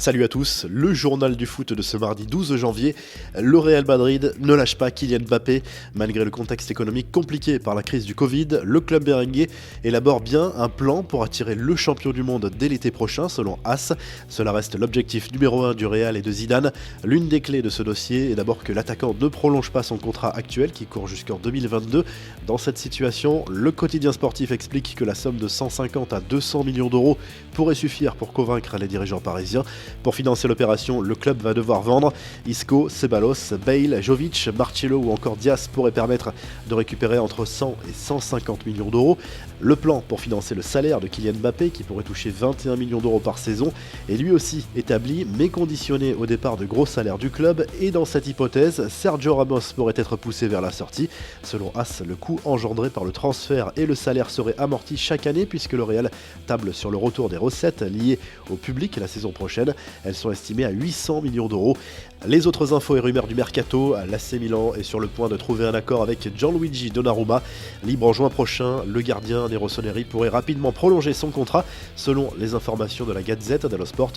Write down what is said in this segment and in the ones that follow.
Salut à tous, le journal du foot de ce mardi 12 janvier. Le Real Madrid ne lâche pas Kylian Mbappé. Malgré le contexte économique compliqué par la crise du Covid, le club merengue élabore bien un plan pour attirer le champion du monde dès l'été prochain, selon AS. Cela reste l'objectif numéro 1 du Real et de Zidane. L'une des clés de ce dossier est d'abord que l'attaquant ne prolonge pas son contrat actuel qui court jusqu'en 2022. Dans cette situation, le quotidien sportif explique que la somme de 150 à 200 millions d'euros pourrait suffire pour convaincre les dirigeants parisiens. Pour financer l'opération, le club va devoir vendre Isco, Ceballos, Bale, Jovic, Marcelo ou encore Diaz pourrait permettre de récupérer entre 100 et 150 millions d'euros. Le plan pour financer le salaire de Kylian Mbappé, qui pourrait toucher 21 millions d'euros par saison, est lui aussi établi, mais conditionné au départ de gros salaires du club. Et dans cette hypothèse, Sergio Ramos pourrait être poussé vers la sortie. Selon AS, le coût engendré par le transfert et le salaire serait amorti chaque année, puisque le Real table sur le retour des recettes liées au public la saison prochaine. Elles sont estimées à 800 millions d'euros. Les autres infos et rumeurs du mercato, l'AC Milan est sur le point de trouver un accord avec Gianluigi Donnarumma. Libre en juin prochain, le gardien Nerazzurri pourrait rapidement prolonger son contrat, selon les informations de la Gazzetta dello Sport.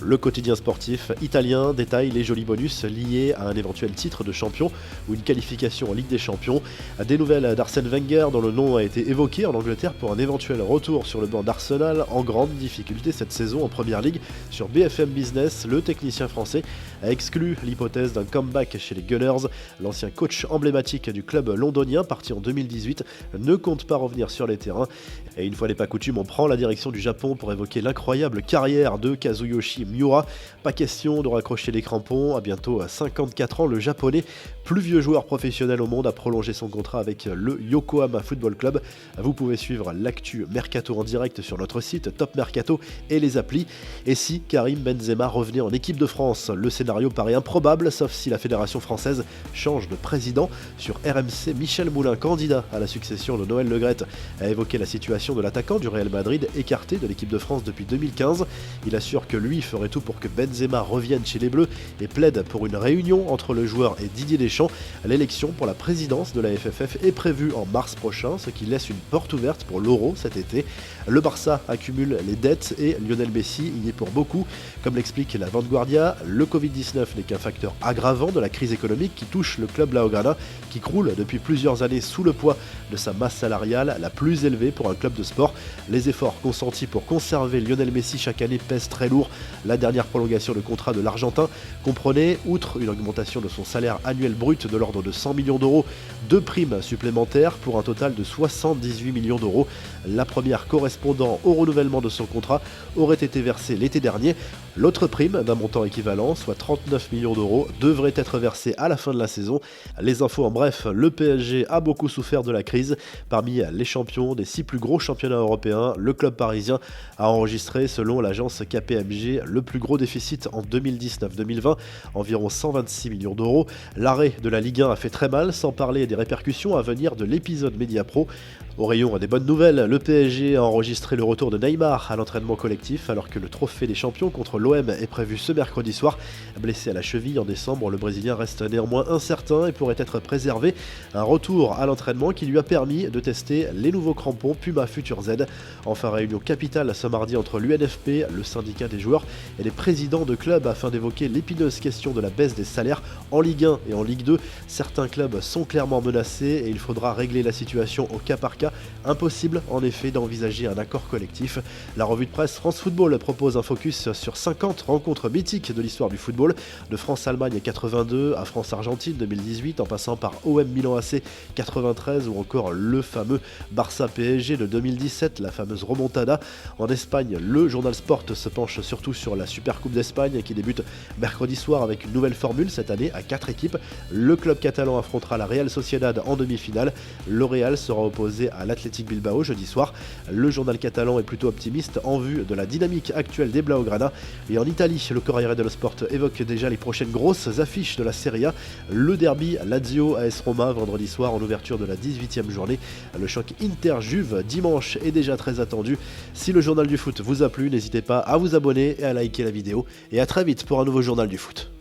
Le quotidien sportif italien détaille les jolis bonus liés à un éventuel titre de champion ou une qualification en Ligue des Champions. Des nouvelles d'Arsène Wenger, dont le nom a été évoqué en Angleterre pour un éventuel retour sur le banc d'Arsenal, en grande difficulté cette saison en Première Ligue. Sur BFM Business, le technicien français a exclu l'hypothèse d'un comeback chez les Gunners. L'ancien coach emblématique du club londonien, parti en 2018, ne compte pas revenir sur les terrains. Et une fois n'est pas coutume, on prend la direction du Japon pour évoquer l'incroyable carrière de Kazuyoshi Miura. Pas question de raccrocher les crampons. À bientôt 54 ans, le japonais, plus vieux joueur professionnel au monde, a prolongé son contrat avec le Yokohama Football Club. Vous pouvez suivre l'actu Mercato en direct sur notre site Top Mercato et les applis. Et si Karim Benzema revenait en équipe de France, le scénario paraît improbable, sauf si la fédération française change de président. Sur RMC, Michel Moulin, candidat à la succession de Noël Le Graët, a évoqué la situation de l'attaquant du Real Madrid, écarté de l'équipe de France depuis 2015. Il assure que lui ferait tout pour que Benzema revienne chez les Bleus et plaide pour une réunion entre le joueur et Didier Deschamps. L'élection pour la présidence de la FFF est prévue en mars prochain, ce qui laisse une porte ouverte pour l'Euro cet été. Le Barça accumule les dettes et Lionel Messi y est pour beaucoup. Comme l'explique la Vanguardia, le Covid-19 n'est qu'un facteur aggravant de la crise économique qui touche le club Blaugrana, qui croule depuis plusieurs années sous le poids de sa masse salariale, la plus élevée pour un club de sport. Les efforts consentis pour conserver Lionel Messi chaque année pèsent très lourd. La dernière prolongation de contrat de l'Argentin comprenait, outre une augmentation de son salaire annuel brut de l'ordre de 100 millions d'euros, 2 primes supplémentaires pour un total de 78 millions d'euros. La première correspondant au renouvellement de son contrat aurait été versée l'été dernier. L'autre prime, d'un montant équivalent, soit 39 millions d'euros, devrait être versée à la fin de la saison. Les infos en bref, le PSG a beaucoup souffert de la crise. Parmi les champions des 6 plus gros championnats européens, le club parisien a enregistré, selon l'agence KPMG, le plus gros déficit en 2019-2020, environ 126 millions d'euros. L'arrêt de la Ligue 1 a fait très mal, sans parler des répercussions à venir de l'épisode Mediapro. Au rayon des bonnes nouvelles, le PSG a enregistré le retour de Neymar à l'entraînement collectif, alors que le trophée des champions contre l'OM est prévu ce mercredi soir. Blessé à la cheville en décembre, le Brésilien reste néanmoins incertain et pourrait être préservé. Un retour à l'entraînement qui lui a permis de tester les nouveaux crampons Puma Future Z. Enfin, réunion capitale ce mardi entre l'UNFP, le syndicat des joueurs, et les présidents de clubs afin d'évoquer l'épineuse question de la baisse des salaires en Ligue 1 et en Ligue 2. Certains clubs sont clairement menacés et il faudra régler la situation au cas par cas. Impossible en effet d'envisager un accord collectif. La revue de presse France Football propose un focus sur 50 rencontres mythiques de l'histoire du football, de France-Allemagne 82 à France-Argentine 2018, en passant par OM Milan AC 93 ou encore le fameux Barça-PSG de 2017, la fameuse remontada. En Espagne, le journal Sport se penche surtout sur la Supercoupe d'Espagne qui débute mercredi soir avec une nouvelle formule cette année à 4 équipes. Le club catalan affrontera la Real Sociedad en demi-finale. Le Real sera opposé à l'Athletic Bilbao jeudi soir. Le journal catalan est plutôt optimiste en vue de la dynamique actuelle des Blaugrana. Et en Italie, le Corriere dello Sport évoque déjà les prochaines grosses affiches de la Serie A. Le derby Lazio-AS Roma vendredi soir en ouverture de la 18e journée. Le choc Inter-Juve dimanche est déjà très attendu. Si le journal du foot vous a plu, n'hésitez pas à vous abonner et à liker la vidéo. Et à très vite pour un nouveau journal du foot.